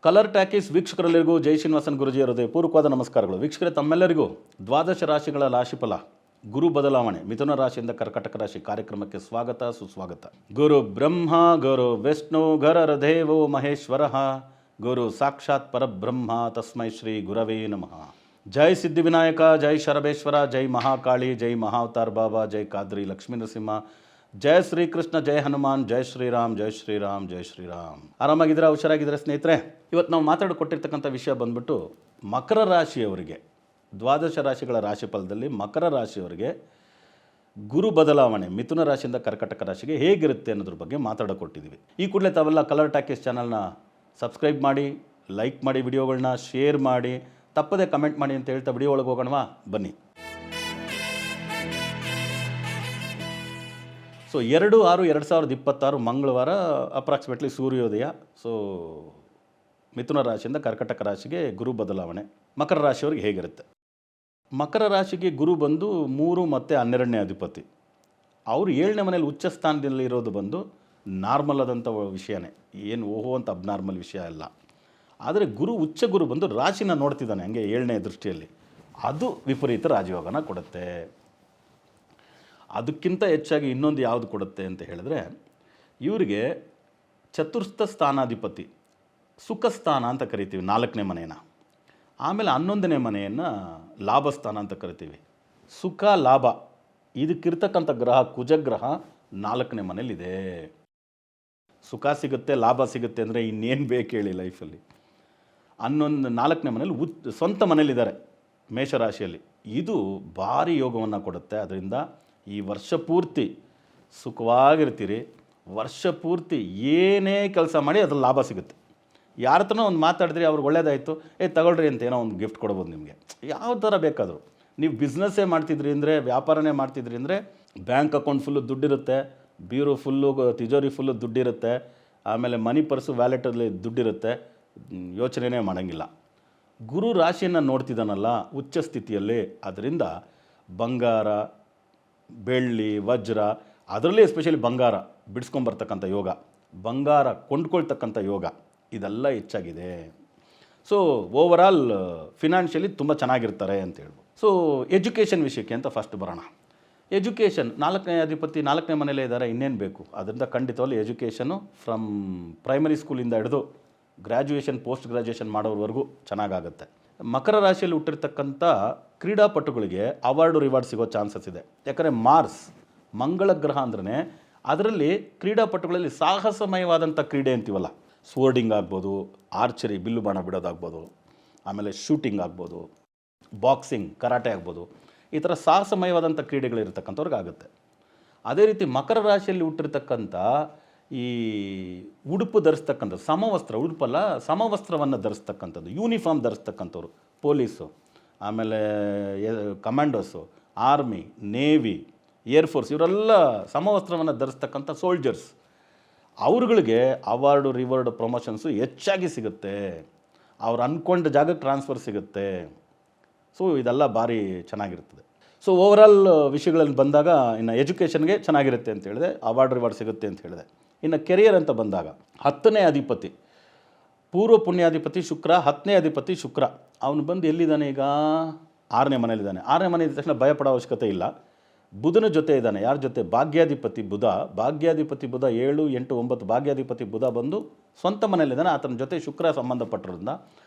Colour talkies ವೀಕ್ಷಕರೆಲ್ಲರಿಗೂ ಜೈ ಶ್ರೀನಿವಾಸನ್ ಗುರುಜಿ ಅವರದೇ ಪೂರ್ವಕವಾದ ನಮಸ್ಕಾರಗಳು. ವೀಕ್ಷಕರೇ, ತಮ್ಮೆಲ್ಲರಿಗೂ ದ್ವಾದಶ ರಾಶಿಗಳ ರಾಶಿಫಲ ಗುರು ಬದಲಾವಣೆ ಮಿಥುನ ರಾಶಿಯಿಂದ ಕರ್ಕಟಕ ರಾಶಿ ಕಾರ್ಯಕ್ರಮಕ್ಕೆ ಸ್ವಾಗತ ಸುಸ್ವಾಗತ. ಗುರು ಬ್ರಹ್ಮ ಗುರು ವಿಷ್ಣು ಗರರ ದೇವೋ ಮಹೇಶ್ವರ ಗುರು ಸಾಕ್ಷಾತ್ ಪರಬ್ರಹ್ಮ ತಸ್ಮೈ ಶ್ರೀ ಗುರವೇ ನಮಃ. ಜೈ ಸಿದ್ಧಿವಿನಾಯಕ, ಜೈ ಶರಬೇಶ್ವರ, ಜೈ ಮಹಾಕಾಳಿ, ಜೈ ಮಹಾವತಾರ್ ಬಾಬಾ, ಜೈ ಕಾದ್ರಿ ಲಕ್ಷ್ಮೀ ನರಸಿಂಹ, ಜಯ ಶ್ರೀಕೃಷ್ಣ, ಜಯ ಹನುಮಾನ್, ಜೈ ಶ್ರೀರಾಮ್, ಜೈ ಶ್ರೀರಾಮ್, ಜೈ ಶ್ರೀರಾಮ್. ಆರಾಮಾಗಿದ್ದೀರಾ, ಹುಷಾರಾಗಿದ್ದೀರಾ ಸ್ನೇಹಿತರೆ? ಇವತ್ತು ನಾವು ಮಾತಾಡಿಕೊಟ್ಟಿರ್ತಕ್ಕಂಥ ವಿಷಯ ಬಂದ್ಬಿಟ್ಟು ಮಕರ ರಾಶಿಯವರಿಗೆ, ದ್ವಾದಶ ರಾಶಿಗಳ ರಾಶಿಫಲದಲ್ಲಿ ಮಕರ ರಾಶಿಯವರಿಗೆ ಗುರು ಬದಲಾವಣೆ ಮಿಥುನ ರಾಶಿಯಿಂದ ಕರ್ಕಟಕ ರಾಶಿಗೆ ಹೇಗಿರುತ್ತೆ ಅನ್ನೋದ್ರ ಬಗ್ಗೆ ಮಾತಾಡಿಕೊಟ್ಟಿದ್ದೀವಿ. ಈ ಕೂಡಲೇ ತಾವೆಲ್ಲ ಕಲರ್ ಟಾಕೀಸ್ ಚಾನಲ್ನ ಸಬ್ಸ್ಕ್ರೈಬ್ ಮಾಡಿ, ಲೈಕ್ ಮಾಡಿ, ವಿಡಿಯೋಗಳನ್ನ ಶೇರ್ ಮಾಡಿ, ತಪ್ಪದೇ ಕಮೆಂಟ್ ಮಾಡಿ ಅಂತ ಹೇಳ್ತಾ ವಿಡಿಯೋ ಒಳಗೆ ಹೋಗೋಣವಾ, ಬನ್ನಿ. ಸೊ 2/6/2026 ಮಂಗಳವಾರ ಅಪ್ರಾಕ್ಸಿಮೇಟ್ಲಿ ಸೂರ್ಯೋದಯ. ಸೊ ಮಿಥುನ ರಾಶಿಯಿಂದ ಕರ್ಕಟಕ ರಾಶಿಗೆ ಗುರು ಬದಲಾವಣೆ ಮಕರ ರಾಶಿಯವ್ರಿಗೆ ಹೇಗಿರುತ್ತೆ? ಮಕರ ರಾಶಿಗೆ ಗುರು ಬಂದು 3 ಮತ್ತು 12ನೇ ಅಧಿಪತಿ. ಅವರು 7ನೇ ಮನೇಲಿ ಉಚ್ಚ ಸ್ಥಾನದಲ್ಲಿ ಇರೋದು ಬಂದು ನಾರ್ಮಲ್ ಆದಂಥ ವಿಷಯನೇ, ಏನು ಓಹೋ ಅಂತ ಅಬ್ನಾರ್ಮಲ್ ವಿಷಯ ಅಲ್ಲ. ಆದರೆ ಉಚ್ಚ ಗುರು ಬಂದು ರಾಶಿನ ನೋಡ್ತಿದ್ದಾನೆ ಹಂಗೆ 7ನೇ ದೃಷ್ಟಿಯಲ್ಲಿ, ಅದು ವಿಪರೀತ ರಾಜಯೋಗನ ಕೊಡುತ್ತೆ. ಅದಕ್ಕಿಂತ ಹೆಚ್ಚಾಗಿ ಇನ್ನೊಂದು ಯಾವುದು ಕೊಡುತ್ತೆ ಅಂತ ಹೇಳಿದ್ರೆ, ಇವರಿಗೆ ಚತುರ್ಥ ಸ್ಥಾನಾಧಿಪತಿ ಸುಖ ಸ್ಥಾನ ಅಂತ ಕರಿತೀವಿ 4ನೇ ಮನೆಯನ್ನು. ಆಮೇಲೆ 11ನೇ ಮನೆಯನ್ನು ಲಾಭಸ್ಥಾನ ಅಂತ ಕರಿತೀವಿ. ಸುಖ ಲಾಭ ಇದಕ್ಕಿರ್ತಕ್ಕಂಥ ಗ್ರಹ ಕುಜಗ್ರಹ 4ನೇ ಮನೇಲಿದೆ. ಸುಖ ಸಿಗುತ್ತೆ, ಲಾಭ ಸಿಗುತ್ತೆ ಅಂದರೆ ಇನ್ನೇನು ಬೇಕು ಹೇಳಿ ಲೈಫಲ್ಲಿ. 4ನೇ ಮನೇಲಿ ಸ್ವಂತ ಮನೇಲಿದ್ದಾರೆ ಮೇಷರಾಶಿಯಲ್ಲಿ. ಇದು ಭಾರಿ ಯೋಗವನ್ನು ಕೊಡುತ್ತೆ. ಅದರಿಂದ ಈ ವರ್ಷ ಪೂರ್ತಿ ಸುಖವಾಗಿರ್ತೀರಿ. ವರ್ಷ ಪೂರ್ತಿ ಏನೇ ಕೆಲಸ ಮಾಡಿ ಅದ್ರಲ್ಲಿ ಲಾಭ ಸಿಗುತ್ತೆ. ಯಾರ ಹತ್ರನೋ ಒಂದು ಮಾತಾಡಿದ್ರಿ, ಅವ್ರಿಗೆ ಒಳ್ಳೇದಾಯಿತು, ತಗೊಳ್ರಿ ಅಂತ ಏನೋ ಒಂದು ಗಿಫ್ಟ್ ಕೊಡ್ಬೋದು ನಿಮಗೆ. ಯಾವ ಥರ ಬೇಕಾದರೂ ನೀವು ಬಿಸ್ನೆಸ್ಸೇ ಮಾಡ್ತಿದ್ರಿ ಅಂದರೆ, ವ್ಯಾಪಾರನೇ ಮಾಡ್ತಿದ್ರಿ ಅಂದರೆ, ಬ್ಯಾಂಕ್ ಅಕೌಂಟ್ ಫುಲ್ಲು ದುಡ್ಡಿರುತ್ತೆ, ಬ್ಯೂರೋ ಫುಲ್ಲು, ತಿಜೋರಿ ಫುಲ್ಲು ದುಡ್ಡಿರುತ್ತೆ, ಆಮೇಲೆ ಮನಿ ಪರ್ಸು ವ್ಯಾಲೆಟಲ್ಲಿ ದುಡ್ಡಿರುತ್ತೆ, ಯೋಚನೆನೇ ಮಾಡೋಂಗಿಲ್ಲ. ಗುರು ರಾಶಿಯನ್ನು ನೋಡ್ತಿದ್ದಾನಲ್ಲ ಉಚ್ಚ ಸ್ಥಿತಿಯಲ್ಲಿ, ಅದರಿಂದ ಬಂಗಾರ, ಬೆಳ್ಳಿ, ವಜ್ರ, ಅದರಲ್ಲೇ ಎಸ್ಪೆಷಲಿ ಬಂಗಾರ ಬಿಡಿಸ್ಕೊಂಬರ್ತಕ್ಕಂಥ ಯೋಗ, ಬಂಗಾರ ಕೊಂಡ್ಕೊಳ್ತಕ್ಕಂಥ ಯೋಗ, ಇದೆಲ್ಲ ಹೆಚ್ಚಾಗಿದೆ. ಸೊ ಓವರಾಲ್ ಫಿನಾನ್ಷಿಯಲಿ ತುಂಬ ಚೆನ್ನಾಗಿರ್ತಾರೆ ಅಂತ ಹೇಳ್ಬೋದು. ಸೊ ಎಜುಕೇಷನ್ ವಿಷಯಕ್ಕೆ ಅಂತ ಫಸ್ಟ್ ಬರೋಣ. ಎಜುಕೇಷನ್ 4ನೇ ಅಧಿಪತಿ 4ನೇ ಮನೇಲೇ ಇದ್ದಾರೆ, ಇನ್ನೇನು ಬೇಕು? ಅದರಿಂದ ಖಂಡಿತವಾಗ್ಲೂ ಎಜುಕೇಷನು ಫ್ರಮ್ ಪ್ರೈಮರಿ ಸ್ಕೂಲಿಂದ ಹಿಡಿದು ಗ್ರ್ಯಾಜುಯೇಷನ್, ಪೋಸ್ಟ್ ಗ್ರ್ಯಾಜುಯೇಷನ್ ಮಾಡೋವರೆಗೂ ಚೆನ್ನಾಗಾಗುತ್ತೆ. ಮಕರ ರಾಶಿಯಲ್ಲಿ ಹುಟ್ಟಿರ್ತಕ್ಕಂಥ ಕ್ರೀಡಾಪಟುಗಳಿಗೆ ಅವಾರ್ಡು ರಿವಾರ್ಡ್ ಸಿಗೋ ಚಾನ್ಸಸ್ ಇದೆ. ಯಾಕಂದರೆ ಮಾರ್ಸ್ ಮಂಗಳ ಗ್ರಹ ಅಂದ್ರೆ ಅದರಲ್ಲಿ ಕ್ರೀಡಾಪಟುಗಳಲ್ಲಿ ಸಾಹಸಮಯವಾದಂಥ ಕ್ರೀಡೆ ಅಂತೀವಲ್ಲ, ಸ್ವೋರ್ಡಿಂಗ್ ಆಗ್ಬೋದು, ಆರ್ಚರಿ ಬಿಲ್ಲು ಬಾಣ ಬಿಡೋದಾಗ್ಬೋದು, ಆಮೇಲೆ ಶೂಟಿಂಗ್ ಆಗ್ಬೋದು, ಬಾಕ್ಸಿಂಗ್, ಕರಾಟೆ ಆಗ್ಬೋದು, ಈ ಥರ ಸಾಹಸಮಯವಾದಂಥ ಕ್ರೀಡೆಗಳಿರ್ತಕ್ಕಂಥವ್ರಿಗೆ ಆಗುತ್ತೆ. ಅದೇ ರೀತಿ ಮಕರ ರಾಶಿಯಲ್ಲಿ ಹುಟ್ಟಿರ್ತಕ್ಕಂಥ ಈ ಉಡುಪು ಧರಿಸ್ತಕ್ಕಂಥ ಸಮವಸ್ತ್ರ, ಉಡುಪಲ್ಲ ಸಮವಸ್ತ್ರವನ್ನು ಧರಿಸ್ತಕ್ಕಂಥದ್ದು, ಯೂನಿಫಾರ್ಮ್ ಧರಿಸ್ತಕ್ಕಂಥವ್ರು, ಪೊಲೀಸು, ಆಮೇಲೆ ಕಮಾಂಡೋಸು, ಆರ್ಮಿ, ನೇವಿ, ಏರ್ಫೋರ್ಸ್, ಇವರೆಲ್ಲ ಸಮವಸ್ತ್ರವನ್ನು ಧರಿಸ್ತಕ್ಕಂಥ ಸೋಲ್ಜರ್ಸ್, ಅವ್ರುಗಳಿಗೆ ಅವಾರ್ಡು, ರಿವಾರ್ಡು, ಪ್ರಮೋಷನ್ಸು ಹೆಚ್ಚಾಗಿ ಸಿಗುತ್ತೆ. ಅವ್ರು ಅಂದ್ಕೊಂಡ ಜಾಗಕ್ಕೆ ಟ್ರಾನ್ಸ್ಫರ್ ಸಿಗುತ್ತೆ. ಸೊ ಇದೆಲ್ಲ ಭಾರಿ ಚೆನ್ನಾಗಿರ್ತದೆ. ಸೊ ಓವರಾಲ್ ವಿಷಯಗಳಲ್ಲಿ ಬಂದಾಗ ಇನ್ನು ಎಜುಕೇಷನ್ಗೆ ಚೆನ್ನಾಗಿರುತ್ತೆ ಅಂತ ಹೇಳಿದೆ, ಅವಾರ್ಡ್ ರಿವಾರ್ಡ್ ಸಿಗುತ್ತೆ ಅಂತ ಹೇಳಿದೆ. ಇನ್ನು ಕೆರಿಯರ್ ಅಂತ ಬಂದಾಗ 10ನೇ ಅಧಿಪತಿ ಪೂರ್ವ ಪುಣ್ಯಾಧಿಪತಿ ಶುಕ್ರ, 10ನೇ ಅಧಿಪತಿ ಶುಕ್ರ, ಅವನು ಬಂದು ಎಲ್ಲಿದ್ದಾನೆ ಈಗ? 6ನೇ ಮನೇಲಿದ್ದಾನೆ. 6ನೇ ಮನೆ ಇದ್ದ ತಕ್ಷಣ ಭಯಪಡೋ ಅವಶ್ಯಕತೆ ಇಲ್ಲ. ಬುಧನ ಜೊತೆ ಇದ್ದಾನೆ. ಯಾರ ಜೊತೆ? ಭಾಗ್ಯಾಧಿಪತಿ ಬುಧ. ಭಾಗ್ಯಾಧಿಪತಿ ಬುಧ 7, 8, 9 ಭಾಗ್ಯಾಧಿಪತಿ ಬುಧ ಬಂದು ಸ್ವಂತ ಮನೇಲಿದ್ದಾನೆ. ಆತನ ಜೊತೆ ಶುಕ್ರ ಸಂಬಂಧಪಟ್ಟಿರೋದ್ರಿಂದ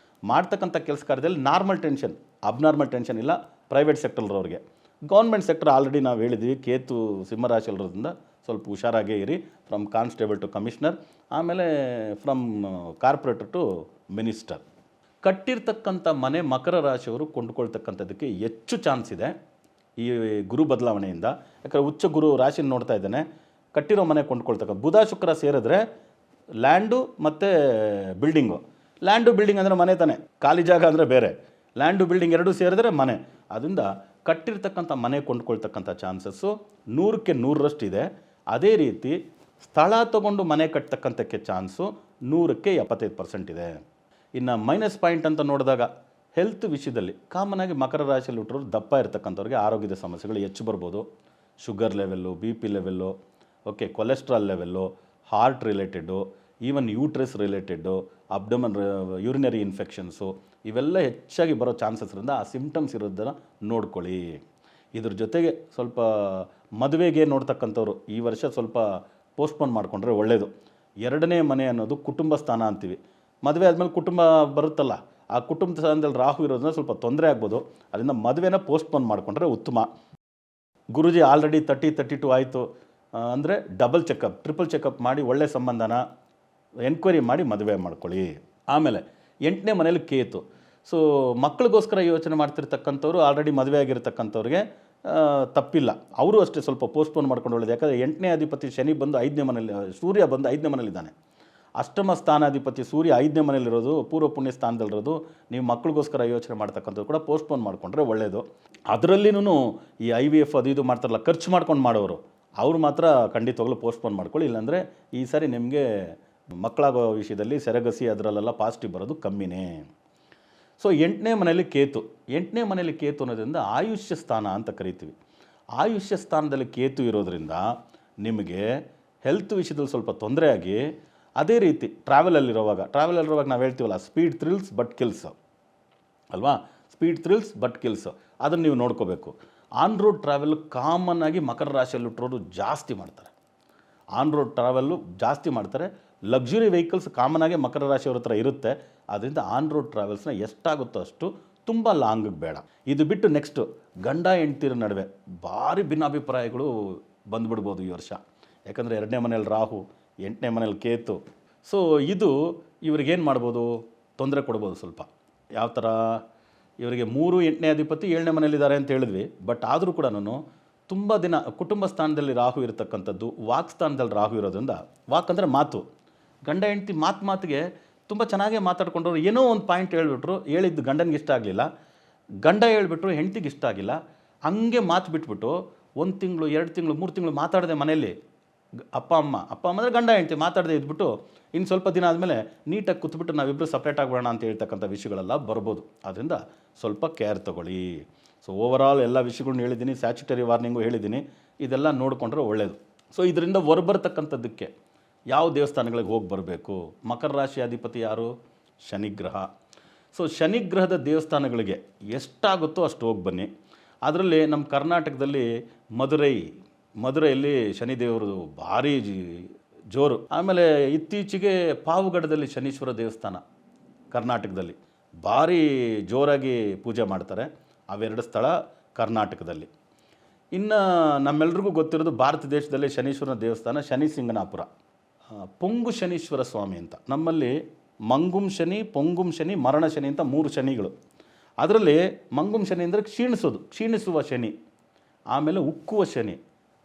ಮಾಡ್ತಕ್ಕಂಥ ಕೆಲಸ ಕಾರ್ಯದಲ್ಲಿ ನಾರ್ಮಲ್ ಟೆನ್ಷನ್, ಅಬ್ನಾರ್ಮಲ್ ಟೆನ್ಷನ್ ಇಲ್ಲ. ಪ್ರೈವೇಟ್ ಸೆಕ್ಟರ್ರವ್ರಿಗೆ, ಗೌರ್ಮೆಂಟ್ ಸೆಕ್ಟರ್ ಆಲ್ರೆಡಿ ನಾವು ಹೇಳಿದ್ವಿ, ಕೇತು ಸಿಂಹರಾಶಿಯಲ್ಲಿರೋದ್ರಿಂದ ಸ್ವಲ್ಪ ಹುಷಾರಾಗೇ ಇರಿ. ಫ್ರಮ್ ಕಾನ್ಸ್ಟೇಬಲ್ ಟು ಕಮಿಷನರ್, ಆಮೇಲೆ ಫ್ರಮ್ ಕಾರ್ಪೊರೇಟರ್ ಟು ಮಿನಿಸ್ಟರ್. ಕಟ್ಟಿರ್ತಕ್ಕಂಥ ಮನೆ ಮಕರ ರಾಶಿಯವರು ಕೊಂಡುಕೊಳ್ತಕ್ಕಂಥದ್ದಕ್ಕೆ ಹೆಚ್ಚು ಚಾನ್ಸ್ ಇದೆ ಈ ಗುರು ಬದಲಾವಣೆಯಿಂದ. ಯಾಕಂದರೆ ಉಚ್ಚ ಗುರು ರಾಶಿನ ನೋಡ್ತಾ ಇದ್ದಾನೆ, ಕಟ್ಟಿರೋ ಮನೆ ಕೊಂಡ್ಕೊಳ್ತಕ್ಕ. ಬುಧ ಶುಕ್ರ ಸೇರಿದ್ರೆ ಲ್ಯಾಂಡು ಮತ್ತು ಬಿಲ್ಡಿಂಗು. ಲ್ಯಾಂಡು ಬಿಲ್ಡಿಂಗ್ ಅಂದರೆ ಮನೆ ತಾನೆ, ಖಾಲಿ ಜಾಗ ಅಂದರೆ ಬೇರೆ. ಲ್ಯಾಂಡು ಬಿಲ್ಡಿಂಗ್ ಎರಡೂ ಸೇರಿದ್ರೆ ಮನೆ. ಅದರಿಂದ ಕಟ್ಟಿರ್ತಕ್ಕಂಥ ಮನೆ ಕೊಂಡ್ಕೊಳ್ತಕ್ಕಂಥ ಚಾನ್ಸಸ್ಸು 100ಕ್ಕೆ 100ರಷ್ಟು ಇದೆ. ಅದೇ ರೀತಿ ಸ್ಥಳ ತಗೊಂಡು ಮನೆ ಕಟ್ತಕ್ಕಂಥಕ್ಕೆ ಚಾನ್ಸು 100ಕ್ಕೆ 75% ಇದೆ. ಇನ್ನು ಮೈನಸ್ ಪಾಯಿಂಟ್ ಅಂತ ನೋಡಿದಾಗ ಹೆಲ್ತ್ ವಿಷಯದಲ್ಲಿ ಕಾಮನ್ ಆಗಿ ಮಕರ ರಾಶಿಯಲ್ಲಿ ಹುಟ್ಟರೋರು ದಪ್ಪ ಇರ್ತಕ್ಕಂಥವ್ರಿಗೆ ಆರೋಗ್ಯದ ಸಮಸ್ಯೆಗಳು ಹೆಚ್ಚು ಬರ್ಬೋದು. Sugar level, B P level, cholesterol level, heart related, even uterus related, abdomen, urinary infections ಇವೆಲ್ಲ ಹೆಚ್ಚಾಗಿ ಬರೋ ಚಾನ್ಸಸ್ ಇರೋದ್ರಿಂದ ಆ ಸಿಮ್ಟಮ್ಸ್ ಇರೋದನ್ನು ನೋಡ್ಕೊಳ್ಳಿ. ಇದ್ರ ಜೊತೆಗೆ ಸ್ವಲ್ಪ ಮದುವೆಗೆ ನೋಡ್ತಕ್ಕಂಥವ್ರು ಈ ವರ್ಷ ಸ್ವಲ್ಪ ಪೋಸ್ಟ್ಪೋನ್ ಮಾಡಿಕೊಂಡ್ರೆ ಒಳ್ಳೆಯದು. 2ನೇ ಮನೆ ಅನ್ನೋದು ಕುಟುಂಬ ಸ್ಥಾನ ಅಂತೀವಿ. ಮದುವೆ ಆದಮೇಲೆ ಕುಟುಂಬ ಬರುತ್ತಲ್ಲ, ಆ ಕುಟುಂಬ ಸ್ಥಾನದಲ್ಲಿ ರಾಹು ಇರೋದ್ರಿಂದ ಸ್ವಲ್ಪ ತೊಂದರೆ ಆಗ್ಬೋದು. ಅದರಿಂದ ಮದುವೆನ ಪೋಸ್ಟ್ಪೋನ್ ಮಾಡಿಕೊಂಡ್ರೆ ಉತ್ತಮ. ಗುರೂಜಿ ಆಲ್ರೆಡಿ 32 ಆಯಿತು ಅಂದರೆ ಡಬಲ್ ಚೆಕಪ್, ಟ್ರಿಪಲ್ ಚೆಕಪ್ ಮಾಡಿ ಒಳ್ಳೆ ಸಂಬಂಧನ ಎನ್ಕ್ವೈರಿ ಮಾಡಿ ಮದುವೆ ಮಾಡ್ಕೊಳ್ಳಿ. ಆಮೇಲೆ 8ನೇ ಮನೇಲಿ ಕೇತು. ಸೊ ಮಕ್ಕಳಿಗೋಸ್ಕರ ಯೋಚನೆ ಮಾಡ್ತಿರ್ತಕ್ಕಂಥವ್ರು, ಆಲ್ರೆಡಿ ಮದುವೆ ಆಗಿರ್ತಕ್ಕಂಥವ್ರಿಗೆ ತಪ್ಪಿಲ್ಲ, ಅವರು ಅಷ್ಟೇ ಸ್ವಲ್ಪ ಪೋಸ್ಟ್ಪೋನ್ ಮಾಡ್ಕೊಂಡು ಒಳ್ಳೆಯದು. ಯಾಕಂದರೆ 8ನೇ ಅಧಿಪತಿ ಶನಿ ಬಂದು 5ನೇ ಮನೇಲಿ, ಸೂರ್ಯ ಬಂದು 5ನೇ ಮನೇಲಿದ್ದಾನೆ. ಅಷ್ಟಮ ಸ್ಥಾನಾಧಿಪತಿ ಸೂರ್ಯ 5ನೇ ಮನೇಲಿರೋದು, ಪೂರ್ವ ಪುಣ್ಯ ಸ್ಥಾನದಲ್ಲಿರೋದು. ನೀವು ಮಕ್ಕಳಿಗೋಸ್ಕರ ಯೋಚನೆ ಮಾಡ್ತಕ್ಕಂಥದ್ದು ಕೂಡ ಪೋಸ್ಟ್ಪೋನ್ ಮಾಡಿಕೊಂಡ್ರೆ ಒಳ್ಳೆಯದು. ಅದರಲ್ಲಿನೂ ಈ IVF ಅದು ಇದು ಮಾಡ್ತಾರಲ್ಲ, ಖರ್ಚು ಮಾಡ್ಕೊಂಡು ಮಾಡೋರು, ಅವ್ರು ಮಾತ್ರ ಖಂಡಿತವಾಗ್ಲೂ ಪೋಸ್ಟ್ಪೋನ್ ಮಾಡ್ಕೊಳ್ಳಿ. ಇಲ್ಲಾಂದರೆ ಈ ಸಾರಿ ನಿಮಗೆ ಮಕ್ಕಳಾಗೋ ವಿಷಯದಲ್ಲಿ ಸೆರಗಸಿ ಅದರಲ್ಲೆಲ್ಲ ಪಾಸಿಟಿವ್ ಬರೋದು ಕಮ್ಮಿನೇ. ಸೊ 8ನೇ ಮನೇಲಿ ಕೇತು. 8ನೇ ಮನೇಲಿ ಕೇತು ಅನ್ನೋದ್ರಿಂದ ಆಯುಷ್ಯ ಸ್ಥಾನ ಅಂತ ಕರಿತೀವಿ. ಆಯುಷ್ಯ ಸ್ಥಾನದಲ್ಲಿ ಕೇತು ಇರೋದ್ರಿಂದ ನಿಮಗೆ ಹೆಲ್ತ್ ವಿಷಯದಲ್ಲಿ ಸ್ವಲ್ಪ ತೊಂದರೆ ಆಗಿ, ಅದೇ ರೀತಿ ಟ್ರಾವೆಲಲ್ಲಿರುವಾಗ ನಾವು ಹೇಳ್ತೀವಲ್ಲ, ಸ್ಪೀಡ್ ಥ್ರಿಲ್ಸ್ ಬಟ್ ಕಿಲ್ಸ್ ಅಲ್ವಾ, ಸ್ಪೀಡ್ ಥ್ರಿಲ್ಸ್ ಬಟ್ ಕಿಲ್ಸ್, ಅದನ್ನು ನೀವು ನೋಡ್ಕೋಬೇಕು. ಆನ್ ರೋಡ್ ಟ್ರಾವೆಲ್ ಕಾಮನ್ ಆಗಿ ಮಕರ ರಾಶಿಯಲ್ಲಿ ಹುಟ್ಟೋರು ಜಾಸ್ತಿ ಮಾಡ್ತಾರೆ. ಆನ್ ರೋಡ್ ಟ್ರಾವೆಲ್ಲು ಜಾಸ್ತಿ ಮಾಡ್ತಾರೆ. ಲಕ್ಸುರಿ ವೆಹಿಕಲ್ಸ್ ಕಾಮನ್ ಆಗಿ ಮಕರ ರಾಶಿಯವ್ರ ಹತ್ರ ಇರುತ್ತೆ. ಅದರಿಂದ ಆನ್ ರೋಡ್ ಟ್ರಾವೆಲ್ಸ್ನ ಎಷ್ಟಾಗುತ್ತೋ ಅಷ್ಟು, ತುಂಬ ಲಾಂಗಿಗೆ ಬೇಡ. ಇದು ಬಿಟ್ಟು ನೆಕ್ಸ್ಟು ಗಂಡ ಹೆಂಡ್ತಿರ ನಡುವೆ ಭಾರಿ ಭಿನ್ನಾಭಿಪ್ರಾಯಗಳು ಬಂದುಬಿಡ್ಬೋದು ಈ ವರ್ಷ. ಯಾಕಂದರೆ 2ನೇ ಮನೇಲಿ ರಾಹು, 8ನೇ ಮನೇಲಿ ಕೇತು. ಸೊ ಇದು ಇವ್ರಿಗೇನು ಮಾಡ್ಬೋದು, ತೊಂದರೆ ಕೊಡ್ಬೋದು ಸ್ವಲ್ಪ. ಯಾವ ಥರ, ಇವರಿಗೆ 3, 8ನೇ ಅಧಿಪತಿ 7ನೇ ಮನೇಲಿದ್ದಾರೆ ಅಂತ ಹೇಳಿದ್ವಿ. ಬಟ್ ಆದರೂ ಕೂಡ ತುಂಬ ದಿನ ಕುಟುಂಬ ಸ್ಥಾನದಲ್ಲಿ ರಾಹು ಇರತಕ್ಕಂಥದ್ದು, ವಾಕ್ ಸ್ಥಾನದಲ್ಲಿ ರಾಹು ಇರೋದ್ರಿಂದ, ವಾಕ್ ಅಂದರೆ ಮಾತು, ಗಂಡ ಹೆಂಡ್ತಿ ಮಾತಿಗೆ ತುಂಬ ಚೆನ್ನಾಗೇ ಮಾತಾಡ್ಕೊಂಡ್ರು. ಏನೋ ಒಂದು ಪಾಯಿಂಟ್ ಹೇಳ್ಬಿಟ್ರು, ಹೇಳಿದ್ದು ಗಂಡನಿಗೆ ಇಷ್ಟ ಆಗಲಿಲ್ಲ, ಗಂಡ ಹೇಳ್ಬಿಟ್ರು ಹೆಂಡ್ತಿಗೆ ಇಷ್ಟ ಆಗಿಲ್ಲ, ಹಂಗೆ ಮಾತು ಬಿಟ್ಬಿಟ್ಟು 1 ತಿಂಗಳು 2 ತಿಂಗಳು 3 ತಿಂಗಳು ಮಾತಾಡದೆ ಮನೆಯಲ್ಲಿ ಅಪ್ಪ ಅಮ್ಮ ಅಂದರೆ ಗಂಡ ಹೆಂಡ್ತಿ ಮಾತಾಡದೆ ಇದ್ಬಿಟ್ಟು, ಇನ್ನು ಸ್ವಲ್ಪ ದಿನ ಆದಮೇಲೆ ನೀಟಾಗಿ ಕೂತ್ಬಿಟ್ಟು ನಾವಿಬ್ಬರು ಸಪ್ರೇಟ್ ಆಗ್ಬೋಣ ಅಂತ ಹೇಳ್ತಕ್ಕಂಥ ವಿಷಯಗಳೆಲ್ಲ ಬರ್ಬೋದು. ಆದ್ದರಿಂದ ಸ್ವಲ್ಪ ಕೇರ್ ತೊಗೊಳ್ಳಿ. ಸೊ ಓವರಾಲ್ ಎಲ್ಲ ವಿಷಯಗಳನ್ನ ಹೇಳಿದ್ದೀನಿ, ಸ್ಯಾಚುಟರಿ ವಾರ್ನಿಂಗು ಹೇಳಿದ್ದೀನಿ. ಇದೆಲ್ಲ ನೋಡಿಕೊಂಡ್ರೆ ಒಳ್ಳೆಯದು. ಸೊ ಇದರಿಂದ ಹೊರಬರ್ತಕ್ಕಂಥದ್ದಕ್ಕೆ ಯಾವ ದೇವಸ್ಥಾನಗಳಿಗೆ ಹೋಗಿ ಬರಬೇಕು. ಮಕರ ರಾಶಿ ಅಧಿಪತಿ ಯಾರು? ಶನಿಗ್ರಹ. ಸೊ ಶನಿಗ್ರಹದ ದೇವಸ್ಥಾನಗಳಿಗೆ ಎಷ್ಟಾಗುತ್ತೋ ಅಷ್ಟು ಹೋಗಿ ಬನ್ನಿ. ಅದರಲ್ಲಿ ನಮ್ಮ ಕರ್ನಾಟಕದಲ್ಲಿ ಮಧುರೈಯಲ್ಲಿ ಶನಿದೇವರು ಭಾರಿ ಜೋರು. ಆಮೇಲೆ ಇತ್ತೀಚೆಗೆ ಪಾವಗಡದಲ್ಲಿ ಶನೀಶ್ವರ ದೇವಸ್ಥಾನ ಕರ್ನಾಟಕದಲ್ಲಿ ಭಾರಿ ಜೋರಾಗಿ ಪೂಜೆ ಮಾಡ್ತಾರೆ. ಅವೆರಡು ಸ್ಥಳ ಕರ್ನಾಟಕದಲ್ಲಿ. ಇನ್ನು ನಮ್ಮೆಲ್ರಿಗೂ ಗೊತ್ತಿರೋದು ಭಾರತ ದೇಶದಲ್ಲಿ ಶನೀಶ್ವರನ ದೇವಸ್ಥಾನ ಶನಿ ಸಿಂಗನಾಪುರ, ಪೊಂಗು ಶನೀಶ್ವರ ಸ್ವಾಮಿ ಅಂತ. ನಮ್ಮಲ್ಲಿ ಮಂಗುಂ ಶನಿ, ಪೊಂಗುಂ ಶನಿ, ಮರಣ ಶನಿ ಅಂತ 3 ಶನಿಗಳು. ಅದರಲ್ಲಿ ಮಂಗುಂ ಶನಿ ಅಂದರೆ ಕ್ಷೀಣಿಸುವ ಶನಿ, ಆಮೇಲೆ ಉಕ್ಕುವ ಶನಿ,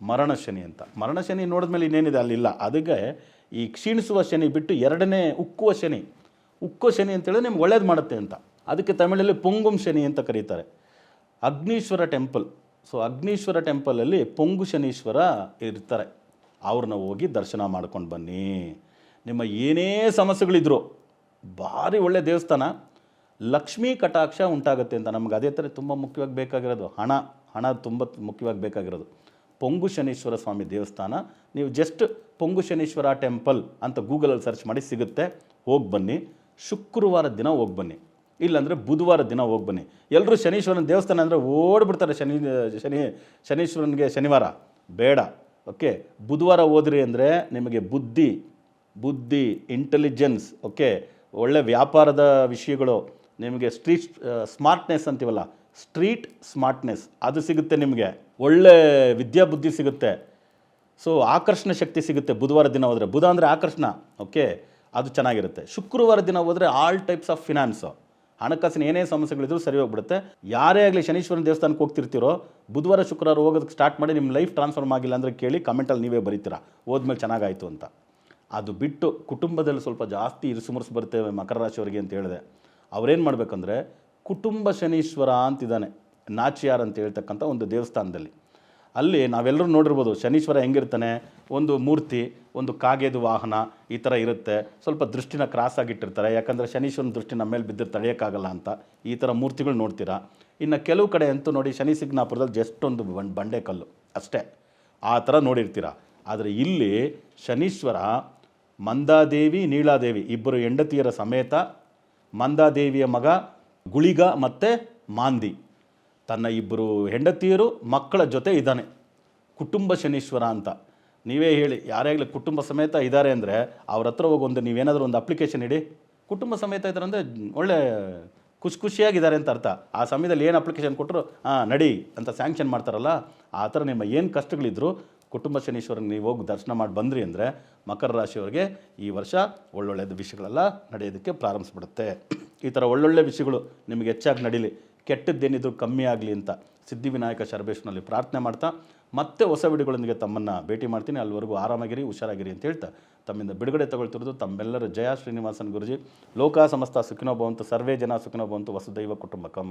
ಮರಣ ಶನಿ ಅಂತ. ಮರಣ ಶನಿ ನೋಡಿದ್ಮೇಲೆ ಇನ್ನೇನಿದೆ ಅಲ್ಲಿಲ್ಲ. ಅದಕ್ಕೆ ಈ ಕ್ಷೀಣಿಸುವ ಶನಿ ಬಿಟ್ಟು 2ನೇ ಉಕ್ಕುವ ಶನಿ ಅಂತೇಳಿ ನಿಮ್ಗೆ ಒಳ್ಳೇದು ಮಾಡುತ್ತೆ ಅಂತ. ಅದಕ್ಕೆ ತಮಿಳಲ್ಲಿ ಪೊಂಗುಂ ಶನಿ ಅಂತ ಕರೀತಾರೆ. ಅಗ್ನೀಶ್ವರ ಟೆಂಪಲ್. ಸೊ ಅಗ್ನೀಶ್ವರ ಟೆಂಪಲಲ್ಲಿ ಪೊಂಗು ಶನೀಶ್ವರ ಇರ್ತಾರೆ. ಅವ್ರನ್ನ ಹೋಗಿ ದರ್ಶನ ಮಾಡ್ಕೊಂಡು ಬನ್ನಿ. ನಿಮ್ಮ ಏನೇ ಸಮಸ್ಯೆಗಳಿದ್ರು ಭಾರಿ ಒಳ್ಳೆಯ ದೇವಸ್ಥಾನ. ಲಕ್ಷ್ಮೀ ಕಟಾಕ್ಷ ಉಂಟಾಗುತ್ತೆ ಅಂತ. ನಮ್ಗೆ ಅದೇ ಥರ ತುಂಬ ಮುಖ್ಯವಾಗಿ ಬೇಕಾಗಿರೋದು ಹಣ ತುಂಬ ಮುಖ್ಯವಾಗಿ ಬೇಕಾಗಿರೋದು. ಪೊಂಗು ಶನೀಶ್ವರ ಸ್ವಾಮಿ ದೇವಸ್ಥಾನ. ನೀವು ಜಸ್ಟ್ ಪೊಂಗು ಶನೀಶ್ವರ ಟೆಂಪಲ್ ಅಂತ ಗೂಗಲಲ್ಲಿ ಸರ್ಚ್ ಮಾಡಿ ಸಿಗುತ್ತೆ. ಹೋಗಿ ಬನ್ನಿ. ಶುಕ್ರವಾರ ದಿನ ಹೋಗಿ ಬನ್ನಿ, ಇಲ್ಲಾಂದರೆ ಬುಧವಾರ ದಿನ ಹೋಗಿ ಬನ್ನಿ. ಎಲ್ಲರೂ ಶನೀಶ್ವರನ ದೇವಸ್ಥಾನ ಅಂದರೆ ಓಡ್ಬಿಡ್ತಾರೆ. ಶನೀಶ್ವರನಿಗೆ ಶನಿವಾರ ಬೇಡ. ಓಕೆ, ಬುಧವಾರ ಹೋದ್ರಿ ಅಂದರೆ ನಿಮಗೆ ಬುದ್ಧಿ ಇಂಟೆಲಿಜೆನ್ಸ್, ಓಕೆ, ಒಳ್ಳೆ ವ್ಯಾಪಾರದ ವಿಷಯಗಳು, ನಿಮಗೆ ಸ್ಮಾರ್ಟ್ನೆಸ್ ಅಂತೀವಲ್ಲ, ಸ್ಟ್ರೀಟ್ ಸ್ಮಾರ್ಟ್ನೆಸ್ ಅದು ಸಿಗುತ್ತೆ. ನಿಮಗೆ ಒಳ್ಳೆ ವಿದ್ಯಾಬುದ್ಧಿ ಸಿಗುತ್ತೆ. ಸೊ ಆಕರ್ಷಣ ಶಕ್ತಿ ಸಿಗುತ್ತೆ ಬುಧವಾರ ದಿನ ಹೋದರೆ. ಬುಧ ಅಂದರೆ ಆಕರ್ಷಣ, ಓಕೆ, ಅದು ಚೆನ್ನಾಗಿರುತ್ತೆ. ಶುಕ್ರವಾರ ದಿನ ಹೋದರೆ ಆಲ್ ಟೈಪ್ಸ್ ಆಫ್ ಫಿನಾನ್ಸು, ಹಣಕಾಸಿನ ಏನೇ ಸಮಸ್ಯೆಗಳಿದ್ರು ಸರಿ ಹೋಗ್ಬಿಡುತ್ತೆ. ಯಾರೇ ಆಗಲಿ ಶನೀಶ್ವರನ ದೇವಸ್ಥಾನಕ್ಕೆ ಹೋಗ್ತಿರ್ತೀರೋ ಬುಧವಾರ ಶುಕ್ರವಾರ ಹೋಗೋದಕ್ಕೆ ಸ್ಟಾರ್ಟ್ ಮಾಡಿ. ನಿಮ್ಮ ಲೈಫ್ ಟ್ರಾನ್ಸ್ಫಾರ್ಮ್ ಆಗಿಲ್ಲ ಅಂದರೆ ಕೇಳಿ, ಕಮೆಂಟಲ್ಲಿ ನೀವೇ ಬರೀತೀರಾ ಹೋದ್ಮೇಲೆ ಚೆನ್ನಾಗಾಯಿತು ಅಂತ. ಅದು ಬಿಟ್ಟು ಕುಟುಂಬದಲ್ಲಿ ಸ್ವಲ್ಪ ಜಾಸ್ತಿ ಇರುಸುಮುರುಸು ಬರ್ತೇವೆ ಮಕರ ರಾಶಿಯವರಿಗೆ ಅಂತ ಹೇಳಿದೆ. ಅವ್ರೇನು ಮಾಡಬೇಕಂದ್ರೆ, ಕುಟುಂಬ ಶನೀಶ್ವರ ಅಂತಿದ್ದಾನೆ ನಾಚಿಯಾರ್ ಅಂತ ಹೇಳ್ತಕ್ಕಂಥ ಒಂದು ದೇವಸ್ಥಾನದಲ್ಲಿ. ಅಲ್ಲಿ ನಾವೆಲ್ಲರೂ ನೋಡಿರ್ಬೋದು ಶನೀಶ್ವರ ಹೆಂಗಿರ್ತಾನೆ, ಒಂದು ಮೂರ್ತಿ, ಒಂದು ಕಾಗೆದು ವಾಹನ ಈ ಥರ ಇರುತ್ತೆ. ಸ್ವಲ್ಪ ದೃಷ್ಟಿನ ಕ್ರಾಸ್ ಆಗಿಟ್ಟಿರ್ತಾರೆ, ಯಾಕಂದರೆ ಶನೀಶ್ವರನ ದೃಷ್ಟಿ ನಮ್ಮ ಮೇಲೆ ಬಿದ್ದರೆ ತಡೆಯೋಕ್ಕಾಗಲ್ಲ ಅಂತ. ಈ ಥರ ಮೂರ್ತಿಗಳು ನೋಡ್ತೀರಾ. ಇನ್ನು ಕೆಲವು ಕಡೆ ಅಂತೂ ನೋಡಿ ಶನಿ ಸಿಗ್ನಾಪುರದಲ್ಲಿ ಜಸ್ಟ್ ಒಂದು ಬಂಡೆ ಕಲ್ಲು ಅಷ್ಟೇ, ಆ ಥರ ನೋಡಿರ್ತೀರ. ಆದರೆ ಇಲ್ಲಿ ಶನೀಶ್ವರ ಮಂದಾದೇವಿ ನೀಳಾದೇವಿ ಇಬ್ಬರು ಹೆಂಡತಿಯರ ಸಮೇತ ಮಂದಾದೇವಿಯ ಮಗ ಗುಳಿಗ ಮತ್ತು ಮಾಂದಿ ತನ್ನ ಇಬ್ಬರು ಹೆಂಡತಿಯರು ಮಕ್ಕಳ ಜೊತೆ ಇದ್ದಾನೆ. ಕುಟುಂಬ ಶನೀಶ್ವರ ಅಂತ ನೀವೇ ಹೇಳಿ, ಯಾರಾಗಲಿ ಕುಟುಂಬ ಸಮೇತ ಇದ್ದಾರೆ ಅಂದರೆ ಅವ್ರ ಹತ್ರ ಹೋಗಿ ಒಂದು ನೀವೇನಾದರೂ ಒಂದು ಅಪ್ಲಿಕೇಶನ್ ಇಡಿ, ಕುಟುಂಬ ಸಮೇತ ಇದ್ದಾರೆ ಅಂದರೆ ಒಳ್ಳೆ ಖುಷಿಯಾಗಿದ್ದಾರೆ ಅಂತ ಅರ್ಥ. ಆ ಸಮಯದಲ್ಲಿ ಏನು ಅಪ್ಲಿಕೇಶನ್ ಕೊಟ್ಟರು ನಡಿ ಅಂತ ಸ್ಯಾಂಕ್ಷನ್ ಮಾಡ್ತಾರಲ್ಲ, ಆ ಥರ ನಿಮ್ಮ ಏನು ಕಷ್ಟಗಳಿದ್ರು ಕುಟುಂಬ ಶನೀಶ್ವರನ ನೀವು ಹೋಗಿ ದರ್ಶನ ಮಾಡಿ ಬಂದ್ರಿ ಅಂದರೆ ಮಕರ ರಾಶಿಯವರಿಗೆ ಈ ವರ್ಷ ಒಳ್ಳೊಳ್ಳೆದು ವಿಷಯಗಳೆಲ್ಲ ನಡೆಯೋದಕ್ಕೆ ಪ್ರಾರಂಭಿಸ್ಬಿಡುತ್ತೆ. ಈ ಥರ ಒಳ್ಳೊಳ್ಳೆ ವಿಷಯಗಳು ನಿಮಗೆ ಹೆಚ್ಚಾಗಿ ನಡೀಲಿ, ಕೆಟ್ಟದ್ದೇನಿದ್ರು ಕಮ್ಮಿ ಆಗಲಿ ಅಂತ ಸಿದ್ಧಿವಿನಾಯಕ ಶರಬೇಶ್ವರನಲ್ಲಿ ಪ್ರಾರ್ಥನೆ ಮಾಡ್ತಾ ಮತ್ತೆ ಹೊಸ ವಿಡಿಯೋಗಳೊಂದಿಗೆ ತಮ್ಮನ್ನು ಭೇಟಿ ಮಾಡ್ತೀನಿ. ಅಲ್ಲಿವರೆಗೂ ಆರಾಮಾಗಿರಿ, ಹುಷಾರಾಗಿರಿ ಅಂತ ಹೇಳ್ತಾ ತಮ್ಮಿಂದ ಬಿಡುಗಡೆ ತಗೊಳ್ತಿರೋದು ತಮ್ಮೆಲ್ಲರ ಜಯ ಶ್ರೀನಿವಾಸನ್ ಗುರುಜಿ. ಲೋಕ ಸಮಸ್ತ ಸುಖಿನೋ ಭವಂತು, ಸರ್ವೇ ಜನ ಸುಖಿನೋ ಭವಂತು, ವಸುದೈವ ಕುಟುಂಬಕಂ.